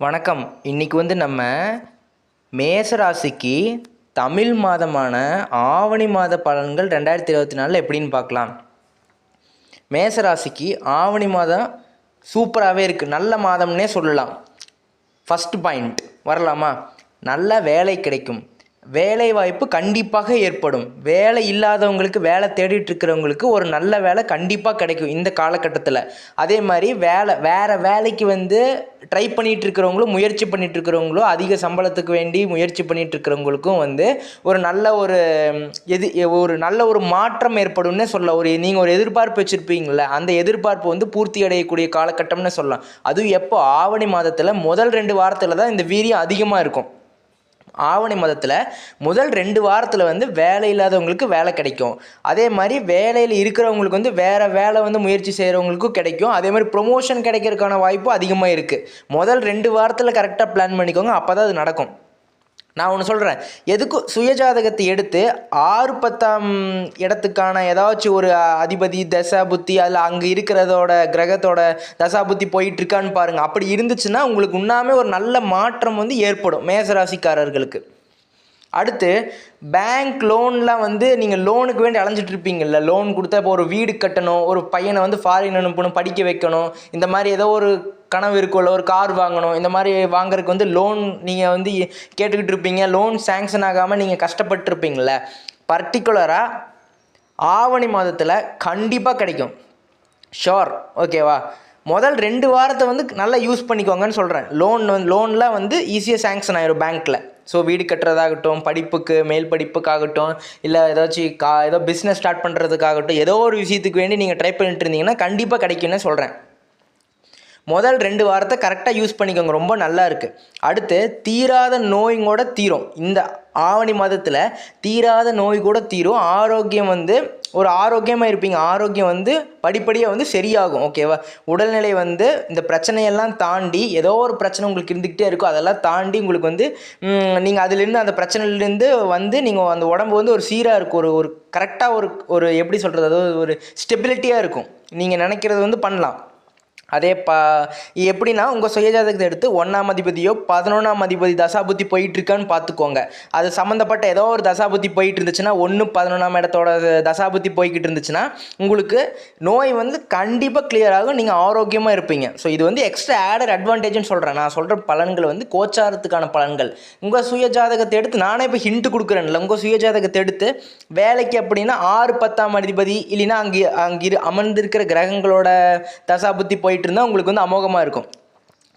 வணக்கம். இன்னைக்கு நம்ம மேசராசிக்கு தமிழ் மாதமான ஆவணி மாத பலன்கள் 2024 எப்படின்னு பார்க்கலாம். மேசராசிக்கு ஆவணி மாதம் சூப்பராகவே இருக்குது, நல்ல மாதம்னே சொல்லலாம். ஃபஸ்ட் பாயிண்ட் வரலாமா? நல்ல வேலை கிடைக்கும், வேலை வாய்ப்பு கண்டிப்பாக ஏற்படும். வேலை இல்லாதவங்களுக்கு, வேலை தேடிட்டு இருக்கிறவங்களுக்கு ஒரு நல்ல வேலை கண்டிப்பாக கிடைக்கும் இந்த காலகட்டத்தில். அதே மாதிரி வேறு வேலைக்கு ட்ரை பண்ணிகிட்டு இருக்கிறவங்களும், முயற்சி பண்ணிகிட்டு இருக்கிறவங்களும், அதிக சம்பளத்துக்கு வேண்டி முயற்சி பண்ணிகிட்டு இருக்கிறவங்களுக்கும் ஒரு நல்ல ஒரு மாற்றம் ஏற்படும்னே சொல்லலாம். நீங்கள் ஒரு எதிர்பார்ப்பு வச்சுருப்பீங்கள, அந்த எதிர்பார்ப்பு பூர்த்தி அடையக்கூடிய காலகட்டம்னு சொல்லலாம். அதுவும் எப்போ? ஆவணி மாதத்தில் முதல் 2 வாரத்தில் தான் இந்த வீரியம் அதிகமாக இருக்கும். ஆவணி மாதத்தில் முதல் 2 வாரத்தில் வேலை இல்லாதவங்களுக்கு வேலை கிடைக்கும். அதே மாதிரி வேலையில் இருக்கிறவங்களுக்கு வேறு வேலை முயற்சி செய்கிறவங்களுக்கும் கிடைக்கும். அதே மாதிரி ப்ரொமோஷன் கிடைக்கிறதுக்கான வாய்ப்பும் அதிகமாக இருக்குது. முதல் 2 வாரத்தில் கரெக்டாக பிளான் பண்ணிக்கோங்க, அப்போ தான் அது நடக்கும். நான் ஒன்று சொல்கிறேன், எதுக்கும் சுயஜாதகத்தை எடுத்து 6, 10ஆம் இடத்துக்கான ஏதாச்சும் ஒரு அதிபதி தசா புத்தி அதில் அங்கே இருக்கிறதோட கிரகத்தோட தசா புத்தி போயிட்டுருக்கான்னு பாருங்கள். அப்படி இருந்துச்சுன்னா உங்களுக்கு உண்ணாமே ஒரு நல்ல மாற்றம் ஏற்படும் மேசராசிக்காரர்களுக்கு. அடுத்து பேங்க் லோன்லாம் நீங்கள் லோனுக்கு வேண்டி அலைஞ்சிட்டு இருப்பீங்கள்ல, லோன் கொடுத்தா இப்போ ஒரு வீடு கட்டணும், ஒரு பையனை ஃபாரின் அனுப்பணும், படிக்க வைக்கணும், இந்த மாதிரி ஏதோ ஒரு கனவு இருக்கும்ல, ஒரு கார் வாங்கணும், இந்த மாதிரி வாங்குறதுக்கு லோன் நீங்கள் கேட்டுக்கிட்டு இருப்பீங்க. லோன் சேங்ஷன் ஆகாமல் நீங்கள் கஷ்டப்பட்டுருப்பீங்கள, பர்டிகுலராக ஆவணி மாதத்தில் கண்டிப்பாக கிடைக்கும், ஷோர். ஓகேவா? முதல் 2 வாரத்தை நல்லா யூஸ் பண்ணிக்கோங்கன்னு சொல்கிறேன். லோன்லாம் ஈஸியாக சேங்ஷன் ஆயிரும் பேங்க்கில். ஸோ வீடு கட்டுறதாகட்டும், படிப்புக்கு, மேல் படிப்புக்காகட்டும், இல்லை ஏதாச்சும் ஏதோ பிஸ்னஸ் ஸ்டார்ட் பண்ணுறதுக்காகட்டும், ஏதோ ஒரு விஷயத்துக்கு வேண்டி நீங்கள் ட்ரை பண்ணிட்டு இருந்தீங்கன்னா கண்டிப்பாக கிடைக்கும்னு சொல்கிறேன். முதல் 2 வாரத்தை கரெக்டாக யூஸ் பண்ணிக்கோங்க, ரொம்ப நல்லா இருக்குது. அடுத்து தீராத நோயும் கூட தீரும். இந்த ஆவணி மாதத்தில் தீராத நோய் கூட தீரும். ஆரோக்கியம் ஒரு ஆரோக்கியமாக இருப்பீங்க. ஆரோக்கியம் படிப்படியாக சரியாகும். ஓகேவா? உடல்நிலை இந்த பிரச்சனையெல்லாம் தாண்டி ஏதோ ஒரு பிரச்சனை உங்களுக்கு இருந்துக்கிட்டே இருக்கும், அதெல்லாம் தாண்டி உங்களுக்கு நீங்கள் அதிலிருந்து அந்த பிரச்சனையிலேருந்து நீங்கள் அந்த உடம்பு ஒரு சீராக இருக்கும். ஒரு கரெக்டாக ஒரு எப்படி சொல்கிறது, அதாவது ஒரு ஸ்டெபிலிட்டியாக இருக்கும். நீங்கள் நினைக்கிறது பண்ணலாம். அதே எப்படின்னா உங்கள் சுயஜாதகத்தை எடுத்து 1ஆம் அதிபதியோ 11ஆம் அதிபதி தசாபுத்தி போயிட்டுருக்கான்னு பார்த்துக்கோங்க. அது சம்மந்தப்பட்ட ஏதோ ஒரு தசாபுத்தி போயிட்டு இருந்துச்சுன்னா, 1, 11ஆம் இடத்தோட தசாபுத்தி போய்கிட்டு இருந்துச்சுன்னா உங்களுக்கு நோய் கண்டிப்பாக கிளியர் ஆகும், நீங்கள் ஆரோக்கியமாக இருப்பீங்க. ஸோ இது எக்ஸ்ட்ரா ஆடட் அட்வான்டேஜ்னு சொல்கிறேன். நான் சொல்கிற பலன்கள் கோச்சாரத்துக்கான பலன்கள். உங்கள் சுயஜாதகத்தை எடுத்து நானே இப்போ ஹிண்ட்டு கொடுக்குறேன்ல, உங்கள் சுயஜாதகத்தை எடுத்து வேலைக்கு அப்படின்னா 6, 10ஆம் அதிபதி இல்லைன்னா அங்கே அமர்ந்திருக்கிற கிரகங்களோட தசாபுத்தி போயிட்டு இருந்தால் உங்களுக்கு அமோகமாக இருக்கும்.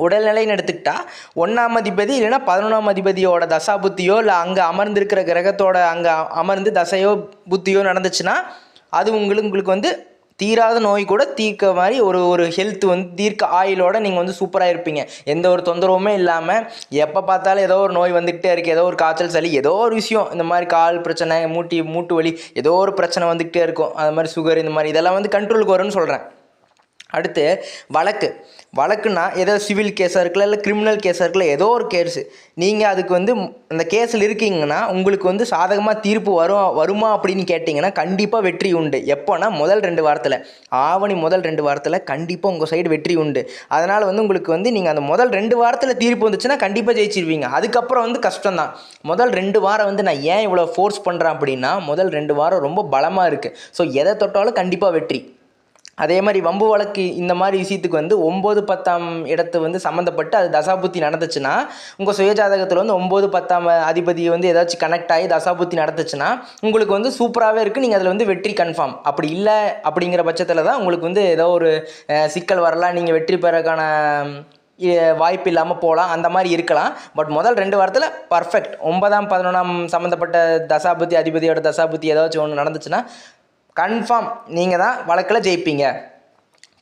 உடல்நிலைன்னு எடுத்துக்கிட்டால் 1ஆம் அதிபதி இல்லைன்னா 11ஆம் அதிபதியோட தசா புத்தியோ இல்லை அங்கே அமர்ந்திருக்கிற கிரகத்தோட அங்கே அமர்ந்து தசையோ புத்தியோ நடந்துச்சுன்னா அது உங்களுக்கு தீராத நோய் கூட தீர்க்க மாதிரி ஒரு ஹெல்த் தீர்க்க ஆயுளோட நீங்கள் சூப்பராக இருப்பீங்க. எந்த ஒரு தொந்தரவுமே இல்லாமல் எப்போ பார்த்தாலும் ஏதோ ஒரு நோய் வந்துக்கிட்டே இருக்குது, ஏதோ ஒரு காய்ச்சல் சளி ஏதோ ஒரு விஷயம், இந்த மாதிரி கால் பிரச்சனை, மூட்டு வலி, ஏதோ ஒரு பிரச்சனை வந்துக்கிட்டே இருக்கும். அது மாதிரி சுகர், இந்த மாதிரி இதெல்லாம் கண்ட்ரோலுக்கு வரும்னு சொல்கிறேன். அடுத்து வழக்குன்னா ஏதோ சிவில் கேஸாக இருக்குல்ல, இல்லை கிரிமினல் கேஸாக இருக்குல்ல, ஏதோ ஒரு கேஸு நீங்கள் அதுக்கு அந்த கேஸில் இருக்கீங்கன்னா உங்களுக்கு சாதகமாக தீர்ப்பு வருமா அப்படின்னு கேட்டிங்கன்னா கண்டிப்பாக வெற்றி உண்டு. எப்போனா முதல் 2 வாரத்தில், ஆவணி முதல் 2 வாரத்தில் கண்டிப்பாக உங்கள் சைடு வெற்றி உண்டு. அதனால் உங்களுக்கு நீங்கள் அந்த முதல் 2 வாரத்தில் தீர்ப்பு வந்துச்சுன்னா கண்டிப்பாக ஜெயிச்சிருவீங்க. அதுக்கப்புறம் கஷ்டம்தான். முதல் 2 வாரம் நான் ஏன் இவ்வளோ ஃபோர்ஸ் பண்ணுறேன் அப்படின்னா, முதல் 2 வாரம் ரொம்ப பலமாக இருக்குது. ஸோ எதை தொட்டாலும் கண்டிப்பாக வெற்றி. அதே மாதிரி வம்பு வழக்கு இந்த மாதிரி விஷயத்துக்கு 9, 10ஆம் இடத்து சம்மந்தப்பட்டு அது தசாபுத்தி நடந்துச்சுன்னா, உங்கள் சுயஜாதகத்தில் 9, 10ஆம் அதிபதி ஏதாச்சும் கனெக்ட் ஆகி தசாபுத்தி நடந்துச்சுன்னா உங்களுக்கு சூப்பராகவே இருக்குது. நீங்கள் அதில் வெற்றி கன்ஃபார்ம். அப்படி இல்லை அப்படிங்கிற பட்சத்தில் தான் உங்களுக்கு ஏதோ ஒரு சிக்கல் வரலாம், நீங்கள் வெற்றி பெறக்கான வாய்ப்பு இல்லாமல் போகலாம், அந்த மாதிரி இருக்கலாம். பட் முதல் 2 வாரத்தில் பர்ஃபெக்ட். 9ஆம் 11ஆம் சம்மந்தப்பட்ட தசாபுத்தி அதிபதியோட தசாபுத்தி ஏதாச்சும் ஒன்று நடந்துச்சுன்னா கன்ஃபார்ம் நீங்கள் தான் வழக்கில் ஜெயிப்பீங்க.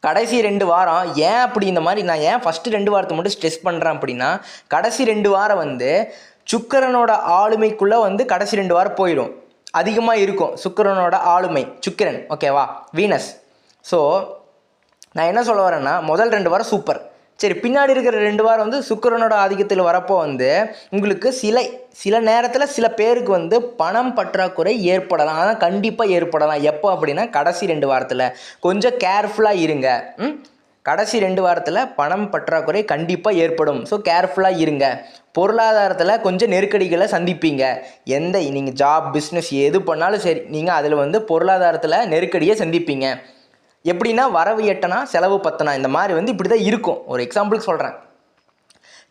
கடைசி 2 வாரம் ஏன் அப்படி இந்த மாதிரி நான் ஏன் ஃபஸ்ட்டு 2 வாரத்தை மட்டும் ஸ்ட்ரெஸ் பண்ணுறேன் அப்படின்னா, கடைசி 2 வாரம் சுக்கிரனோட ஆளுமைக்குள்ளே கடைசி 2 வாரம் போயிடும், அதிகமாக இருக்கும் சுக்கிரனோட ஆளுமை. சுக்கிரன் ஓகேவா, வீனஸ். ஸோ நான் என்ன சொல்ல வரேன்னா, முதல் 2 வாரம் சூப்பர். சரி, பின்னாடி இருக்கிற 2 வாரம் சுக்கிரனோட ஆதிக்கத்தில் வரப்போ உங்களுக்கு சில நேரத்தில் சில பேருக்கு பணம் பற்றாக்குறை ஏற்படலாம். ஆனால் கண்டிப்பாக ஏற்படலாம். எப்போ அப்படின்னா கடைசி 2 வாரத்தில் கொஞ்சம் கேர்ஃபுல்லாக இருங்க. கடைசி 2 வாரத்தில் பணம் பற்றாக்குறை கண்டிப்பாக ஏற்படும். ஸோ கேர்ஃபுல்லாக இருங்க. பொருளாதாரத்தில் கொஞ்சம் நெருக்கடிகளை சந்திப்பீங்க. நீங்கள் ஜாப் பிஸ்னஸ் எது பண்ணாலும் சரி, நீங்கள் அதில் பொருளாதாரத்தில் நெருக்கடியை சந்திப்பீங்க. எப்படின்னா வரவு எட்டனா செலவு பத்தனா, இந்த மாதிரி இப்படி தான் இருக்கும். ஒரு எக்ஸாம்பிளுக்கு சொல்கிறேன்.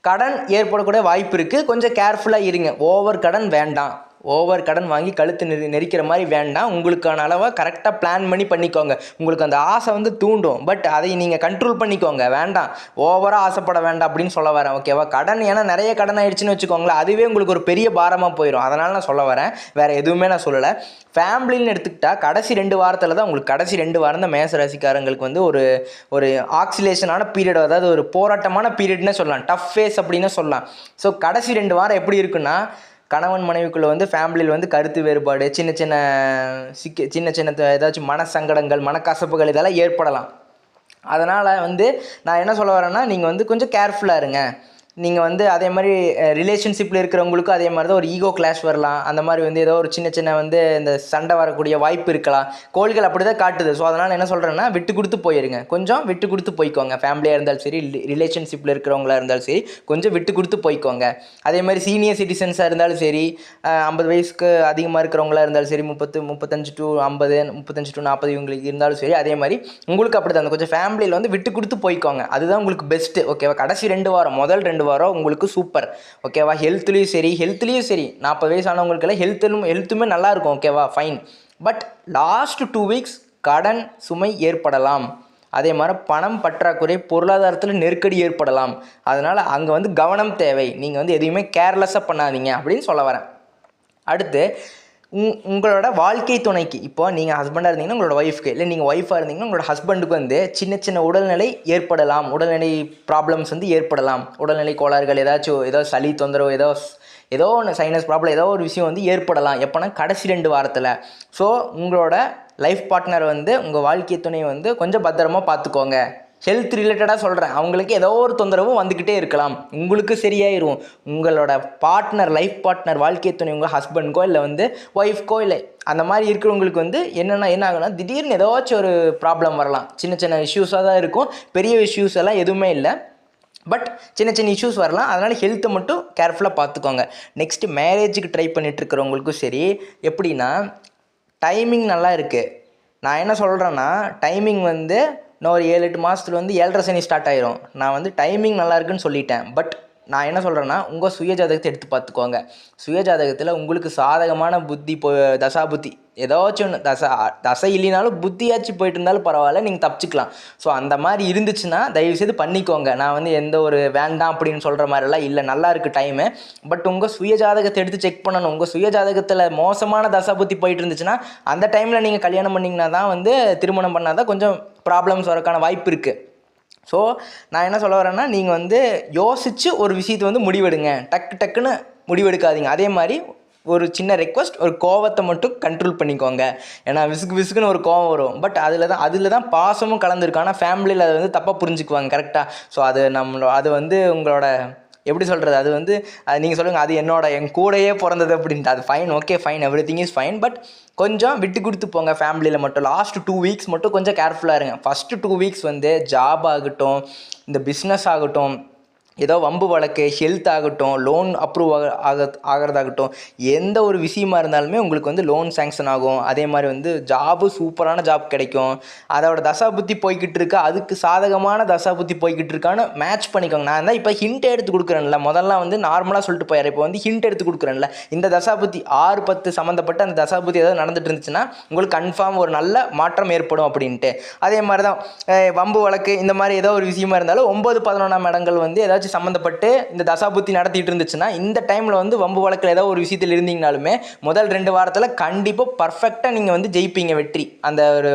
கடன் ஏற்படக்கூடிய வாய்ப்பு இருக்குது, கொஞ்சம் கேர்ஃபுல்லாக இருங்க. ஓவர் கடன் வேண்டாம். ஓவர் கடன் வாங்கி கழுத்து நெரிக்கிற மாதிரி வேண்டாம். உங்களுக்கான அளவாக கரெக்டாக பிளான் பண்ணிக்கோங்க. உங்களுக்கு அந்த ஆசை தூண்டும், பட் அதை நீங்கள் கண்ட்ரோல் பண்ணிக்கோங்க. வேண்டாம், ஓவராக ஆசைப்பட வேண்டாம் அப்படின்னு சொல்ல வரேன். ஓகேவா? கடன் ஏன்னா நிறைய கடன் ஆயிடுச்சுன்னு வச்சுக்கோங்களேன், அதுவே உங்களுக்கு ஒரு பெரிய பாரமாக போயிடும். அதனால் நான் சொல்ல வரேன், வேறு எதுவுமே நான் சொல்லலை. ஃபேமிலின்னு எடுத்துக்கிட்டால் கடைசி 2 வாரத்தில் தான் உங்களுக்கு, கடைசி 2 வாரம் தான் மேச ராசிக்காரங்களுக்கு ஒரு ஆக்சிலேஷனான பீரியட், அதாவது ஒரு போராட்டமான பீரியட்னே சொல்லலாம், டஃப் ஃபேஸ் அப்படின்னு சொல்லலாம். ஸோ கடைசி 2 வாரம் எப்படி இருக்குன்னா, கணவன் மனைவிக்குள்ளே ஃபேமிலியில் கருத்து வேறுபாடு, சின்ன சின்ன ஏதாச்சும் மனசங்கடங்கள், மனக்கசப்புகள் இதெல்லாம் ஏற்படலாம். அதனால் நான் என்ன சொல்ல வரேன்னா, நீங்கள் கொஞ்சம் கேர்ஃபுல்லாக இருங்க. நீங்கள் அதே மாதிரி ரிலேஷன்ஷிப்பில் இருக்கிறவங்களுக்கும் அதே மாதிரி தான் ஒரு ஈகோ கிளாஷ் வரலாம். அந்த மாதிரி ஏதோ ஒரு சின்ன இந்த சண்டை வரக்கூடிய வாய்ப்பு இருக்கலாம். கோள்கள் அப்படி தான் காட்டுது. ஸோ அதனால் என்ன சொல்கிறேன்னா, விட்டு கொடுத்து போயிருங்க. கொஞ்சம் விட்டு கொடுத்து போய்க்கோங்க. ஃபேமிலியாக இருந்தாலும் சரி, ரிலேஷன்ஷிப்பில் இருக்கிறவங்களா இருந்தாலும் சரி, கொஞ்சம் விட்டு கொடுத்து போய்க்கோங்க. அதே மாதிரி சீனியர் சிட்டிசன்ஸாக இருந்தாலும் சரி, 50 வயசுக்கு அதிகமாக இருக்கிறவங்களா இருந்தாலும் சரி, 35 to 50, 35 to 40 இவங்களுக்கு இருந்தாலும் சரி, அதே மாதிரி உங்களுக்கு அப்படி தான் கொஞ்சம் ஃபேமிலியில் விட்டு கொடுத்து போய்க்கோங்க. அதுதான் உங்களுக்கு பெஸ்ட்டு. ஓகேவா? கடைசி 2 வாரம், முதல் 2 வாரம் உங்களுக்கு சூப்பர். ஓகேவா? ஹெல்த்லேயும் சரி 40 வயசானவங்களுக்கெல்லாம் ஹெல்த்துமே நல்லா இருக்கும். ஓகேவா? ஃபைன். பட் லாஸ்ட் 2 வீக்ஸ் கடன் சுமை ஏற்படலாம். அதே மாதிரி பணம் பற்றாக்குறை, பொருளாதாரத்தில் நெருக்கடி ஏற்படலாம். அதனால் அங்கே கவனம் தேவை. நீங்கள் எதையுமே கேர்லெஸ்ஸாக பண்ணாதீங்க அப்படின்னு சொல்ல வரேன். அடுத்து உங்களோட வாழ்க்கை துணைக்கு, இப்போ நீங்கள் ஹஸ்பண்டாக இருந்தீங்கன்னா உங்களோட ஒய்ஃப்க்கு, இல்லை நீங்கள் ஒய்ஃபாக இருந்தீங்கன்னா உங்களோட ஹஸ்பண்டுக்கு சின்ன உடல்நிலை ஏற்படலாம். உடல்நிலை ப்ராப்ளம்ஸ் ஏற்படலாம். உடல்நிலை கோளாறுகள், ஏதோ சளி தொந்தரவு, ஏதோ ஒன்று சைனஸ் ப்ராப்ளம், ஏதோ ஒரு விஷயம் ஏற்படலாம். எப்போனா கடைசி 2 வாரத்தில். ஸோ உங்களோட லைஃப் பார்ட்னர் உங்கள் வாழ்க்கை துணை கொஞ்சம் பத்திரமா பார்த்துக்கோங்க. ஹெல்த் ரிலேட்டடாக சொல்கிறேன். அவங்களுக்கு ஏதோ ஒரு தொந்தரவும் வந்துக்கிட்டே இருக்கலாம். உங்களுக்கு சரியாயிரும். உங்களோட பார்ட்னர், லைஃப் பார்ட்னர், வாழ்க்கை துணை, உங்கள் ஹஸ்பண்ட்கோ இல்லை ஒய்ஃப்கோ இல்லை அந்த மாதிரி இருக்கிறவங்களுக்கு என்ன ஆகுனா, திடீர்னு ஏதாச்சும் ஒரு ப்ராப்ளம் வரலாம். சின்ன இஷ்யூஸாக தான் இருக்கும். பெரிய இஷ்யூஸ் எல்லாம் எதுவுமே இல்லை, பட் சின்ன இஷ்யூஸ் வரலாம். அதனால் ஹெல்த்தை மட்டும் கேர்ஃபுல்லாக பார்த்துக்கோங்க. நெக்ஸ்ட்டு மேரேஜுக்கு ட்ரை பண்ணிகிட்ருக்கிறவங்களுக்கும் சரி, எப்படின்னா டைமிங் நல்லா இருக்குது. நான் என்ன சொல்கிறேன்னா, டைமிங் இன்னும் ஒரு 7-8 மாதத்துல 7.5 சனி ஸ்டார்ட் ஆயிரும். நான் டைமிங் நல்லா இருக்குன்னு சொல்லிட்டேன். பட் நான் என்ன சொல்கிறேன்னா, உங்கள் சுயஜாதகத்தை எடுத்து பார்த்துக்கோங்க. சுயஜாதகத்தில் உங்களுக்கு சாதகமான புத்தி தசா புத்தி ஏதாச்சும் ஒன்று தசை இல்லைனாலும் புத்தியாச்சு போயிட்டு இருந்தாலும் பரவாயில்ல, நீங்கள் தப்பிச்சுக்கலாம். ஸோ அந்த மாதிரி இருந்துச்சுன்னா தயவுசெய்து பண்ணிக்கோங்க. நான் எந்த ஒரு வேண்டாம் அப்படின்னு சொல்கிற மாதிரிலாம் இல்லை, நல்லா இருக்குது டைமு. பட் உங்கள் சுயஜாதகத்தை எடுத்து செக் பண்ணணும். உங்கள் சுயஜாதகத்தில் மோசமான தசா புத்தி போயிட்டு இருந்துச்சுன்னா அந்த டைமில் நீங்கள் கல்யாணம் பண்ணிங்கன்னா தான் திருமணம் பண்ணால் தான் கொஞ்சம் ப்ராப்ளம்ஸ் வரக்கான வாய்ப்பு இருக்குது. ஸோ நான் என்ன சொல்ல வரேன்னா, நீங்கள் யோசித்து ஒரு விஷயத்தை முடிவெடுங்க. டக்குன்னு முடிவெடுக்காதீங்க. அதே மாதிரி ஒரு சின்ன ரெக்வஸ்ட், ஒரு கோவத்தை மட்டும் கண்ட்ரோல் பண்ணிக்கோங்க. ஏன்னா விசுக்குன்னு ஒரு கோவம் வரும். பட் அதில் தான் பாசமும் கலந்துருக்கு. ஆனால் ஃபேமிலியில் அதை தப்பாக புரிஞ்சுக்குவாங்க. கரெக்டாக? ஸோ அது உங்களோட எப்படி சொல்கிறது, அது நீங்கள் சொல்லுங்கள், அது என் கூடையே பிறந்தது அப்படின்ட்டு. அது fine, okay fine, every thing is fine. But கொஞ்சம் விட்டு கொடுத்து போங்க ஃபேமிலியில் மட்டும். லாஸ்ட் 2 வீக்ஸ் மட்டும் கொஞ்சம் கேர்ஃபுல்லாக இருங்க. ஃபஸ்ட்டு 2 வீக்ஸ் ஜாப் ஆகட்டும், இந்த பிஸ்னஸ் ஆகட்டும், ஏதோ வம்பு வழக்கு, ஹெல்த் ஆகட்டும், லோன் அப்ரூவ் ஆகிறதாகட்டும், எந்த ஒரு விஷயமா இருந்தாலுமே உங்களுக்கு லோன் சேங்ஷன் ஆகும். அதே மாதிரி ஜாபு சூப்பரான ஜாப் கிடைக்கும். அதோட தசாபுத்தி போய்கிட்டு இருக்கா, அதுக்கு சாதகமான தசாபுத்தி போய்கிட்டு இருக்கான்னு மேட்ச் பண்ணிக்கோங்க. நான் தான் இப்போ ஹிண்ட் எடுத்து கொடுக்குறேன்ல, முதல்லாம் நார்மலாக சொல்லிட்டு போயார். இப்போ ஹிண்ட் எடுத்து கொடுக்குறேன்ல, இந்த தசாபுத்தி 6-10 சம்மந்தப்பட்ட அந்த தசாபுத்தி ஏதாவது நடந்துட்டு இருந்துச்சுன்னா உங்களுக்கு கன்ஃபார்ம் ஒரு நல்ல மாற்றம் ஏற்படும் அப்படின்ட்டு. அதே மாதிரி தான் வம்பு வழக்கு இந்த மாதிரி ஏதோ ஒரு விஷயமா இருந்தாலும் 9-11ஆம் இடங்கள் ஏதாச்சும் சம்மந்தப்பட்டு இந்த தசாபுத்தி நடத்திட்டு இருந்துச்சுன்னா, இந்த டைமில் வம்பு வழக்கில் ஏதோ ஒரு விஷயத்தில் இருந்தீங்கனாலுமே முதல் 2 வாரத்தில் கண்டிப்பாக பர்ஃபெக்டாக நீங்கள் ஜெயிப்பீங்க. வெற்றி அந்த ஒரு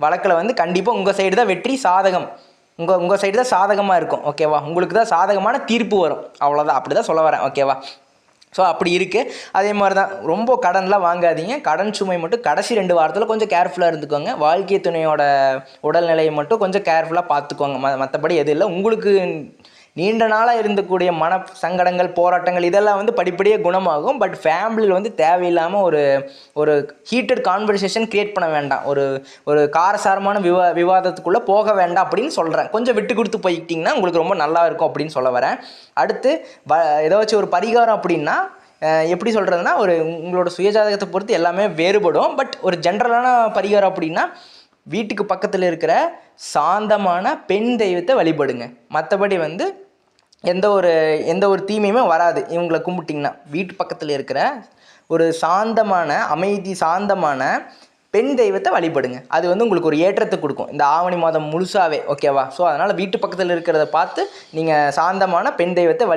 வழக்கில் கண்டிப்பாக உங்கள் சைடு தான் வெற்றி, சாதகம் உங்கள் சைடு தான் சாதகமாக இருக்கும். ஓகேவா? உங்களுக்கு தான் சாதகமான தீர்ப்பு வரும். அவ்வளோதான், அப்படி தான் சொல்ல வரேன். ஓகேவா? ஸோ அப்படி இருக்குது. அதே மாதிரி தான் ரொம்ப கடன்லாம் வாங்காதீங்க. கடன் சுமை மட்டும் கடைசி 2 வாரத்தில் கொஞ்சம் கேர்ஃபுல்லாக இருந்துக்கோங்க. வாழ்க்கை துணையோட உடல்நிலையை மட்டும் கொஞ்சம் கேர்ஃபுல்லாக பார்த்துக்கோங்க. மற்றபடி எதுவும் இல்லை. உங்களுக்கு நீண்ட நாளாக இருந்தக்கூடிய மன சங்கடங்கள், போராட்டங்கள் இதெல்லாம் வந்து படிப்படியாக குணமாகும். பட் ஃபேமிலியில் வந்து தேவையில்லாமல் ஒரு ஒரு ஹீட்டட் கான்வர்சேஷன் க்ரியேட் பண்ண வேண்டாம். ஒரு காரசாரமான விவாதத்துக்குள்ளே போக வேண்டாம் அப்படின்னு சொல்கிறேன். கொஞ்சம் விட்டு கொடுத்து போய்கிட்டிங்கன்னா உங்களுக்கு ரொம்ப நல்லா இருக்கும் அப்படின்னு சொல்ல வரேன். அடுத்து ஏதாச்சும் ஒரு பரிகாரம் அப்படின்னா எப்படி சொல்கிறதுனா, உங்களோட சுயஜாதகத்தை பொறுத்து எல்லாமே வேறுபடும். பட் ஒரு ஜென்ரலான பரிகாரம் அப்படின்னா, வீட்டுக்கு பக்கத்தில் இருக்கிற சாந்தமான பெண் தெய்வத்தை வழிபடுங்க. மற்றபடி வந்து எந்த ஒரு தீமையுமே வராது இவங்களை கும்பிட்டிங்கன்னா. வீட்டு பக்கத்தில் இருக்கிற ஒரு சாந்தமான பெண் தெய்வத்தை வழிபடுங்க. அது வந்து உங்களுக்கு ஒரு ஏற்றத்தை கொடுக்கும் இந்த ஆவணி மாதம் முழுசாவே. ஓகேவா? ஸோ அதனால் வீட்டு பக்கத்தில் இருக்கிறத பார்த்து நீங்கள் சாந்தமான பெண் தெய்வத்தை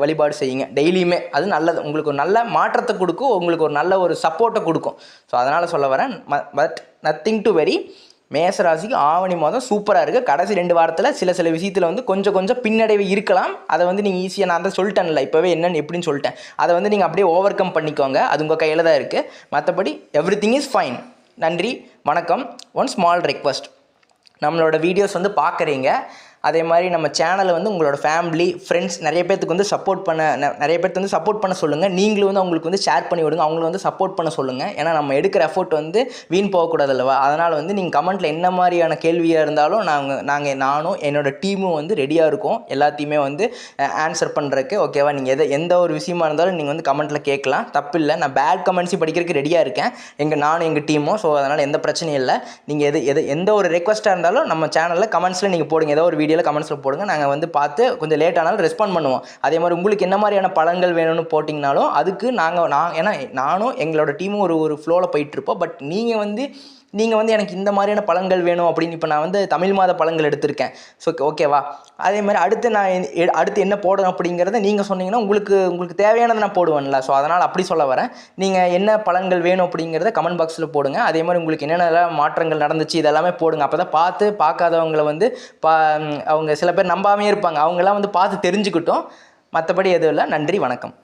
வழிபாடு செய்யுங்க டெய்லியுமே. அது நல்லது, உங்களுக்கு ஒரு நல்ல மாற்றத்தை கொடுக்கும், உங்களுக்கு ஒரு நல்ல ஒரு சப்போர்ட்டை கொடுக்கும். ஸோ அதனால் சொல்ல வரேன். But nothing to worry. மேசராசிக்கு ஆவணி மாதம் சூப்பராக இருக்குது. கடைசி 2 வாரத்தில் சில விஷயத்தில் வந்து கொஞ்சம் பின்னடைவு இருக்கலாம். அதை வந்து நீங்கள் ஈஸியாக, நான் தான் சொல்லிட்டேன்ல இப்போவே என்னென்னு எப்படின்னு சொல்லிட்டேன். அதை வந்து நீங்கள் அப்படியே ஓவர் கம் பண்ணிக்கோங்க. அது உங்கள் கையில் தான் இருக்குது. மற்றபடி எவ்ரிதிங் இஸ் ஃபைன். நன்றி, வணக்கம். ஒன் ஸ்மால் ரெக்வஸ்ட், நம்மளோட வீடியோஸ் வந்து பார்க்குறீங்க, அதே மாதிரி நம்ம சேனலை வந்து உங்களோட ஃபேமிலி, ஃப்ரெண்ட்ஸ் நிறைய பேர்த்துக்கு வந்து சப்போர்ட் பண்ண சொல்லுங்கள். நீங்களும் வந்து அவங்களுக்கு வந்து ஷேர் பண்ணி விடுங்க, அவங்களும் வந்து சப்போர்ட் பண்ண சொல்லுங்கள். ஏன்னா நம்ம எடுக்கிற எஃபோர்ட் வந்து வீண் போகக்கூடாது அல்லவா? அதனால் வந்து நீங்கள் கமெண்ட்டில் என்ன மாதிரியான கேள்வியாக இருந்தாலும் நானும் என்னோட டீமும் வந்து ரெடியாக இருக்கோம் எல்லாத்தையுமே வந்து ஆன்சர் பண்ணுறதுக்கு. ஓகேவா? நீங்கள் எந்த ஒரு விஷயமா இருந்தாலும் நீங்கள் வந்து கமெண்ட்டில் கேட்கலாம், தப்பில்லை. நான் பேட் கமெண்ட்ஸும் படிக்கிறதுக்கு ரெடியாக இருக்கேன், நானும் எங்கள் டீமும். ஸோ அதனால் எந்த பிரச்சனையும் இல்லை. நீங்கள் எந்த ஒரு ரெக்வஸ்ட்டாக இருந்தாலும் நம்ம சேனலில் கமெண்ட்ஸில் நீங்கள் போடுங்க. ஏதோ ஒரு வீடியோ கமெண்ட்ஸில் போடுங்க, நாங்கள் வந்து பார்த்து கொஞ்சம் லேட் ஆனாலும் ரெஸ்பாண்ட் பண்ணுவோம். அதே மாதிரி உங்களுக்கு என்ன மாதிரியான பலன்கள் வேணும்னு போட்டிங்கனாலும் அதுக்கு ஏன்னா நானும் எங்களோட டீமும் ஒரு ஃப்ளோவில் போயிட்டுருப்போம். பட் நீங்கள் வந்து எனக்கு இந்த மாதிரியான பலன்கள் வேணும் அப்படின்னு இப்போ நான் வந்து தமிழ் மாத பலன்கள் எடுத்திருக்கேன். ஸோ ஓகேவா? அதே மாதிரி அடுத்து என்ன போடணும் அப்படிங்கிறத நீங்கள் சொன்னீங்கன்னா உங்களுக்கு தேவையானதை நான் போடுவேன்ல. ஸோ அதனால் அப்படி சொல்ல வரேன். நீங்கள் என்ன பலன்கள் வேணும் அப்படிங்கிறத கமெண்ட் பாக்ஸில் போடுங்க. அதே மாதிரி உங்களுக்கு என்னென்ன மாற்றங்கள் நடந்துச்சு இதெல்லாமே போடுங்க. அப்போ தான் பார்க்காதவங்களை வந்து அவங்க சில பேர் நம்பாமே இருப்பாங்க, அவங்கெல்லாம் வந்து பார்த்து தெரிஞ்சுக்கிட்டோம். மற்றபடி எதுவும் இல்லை. நன்றி, வணக்கம்.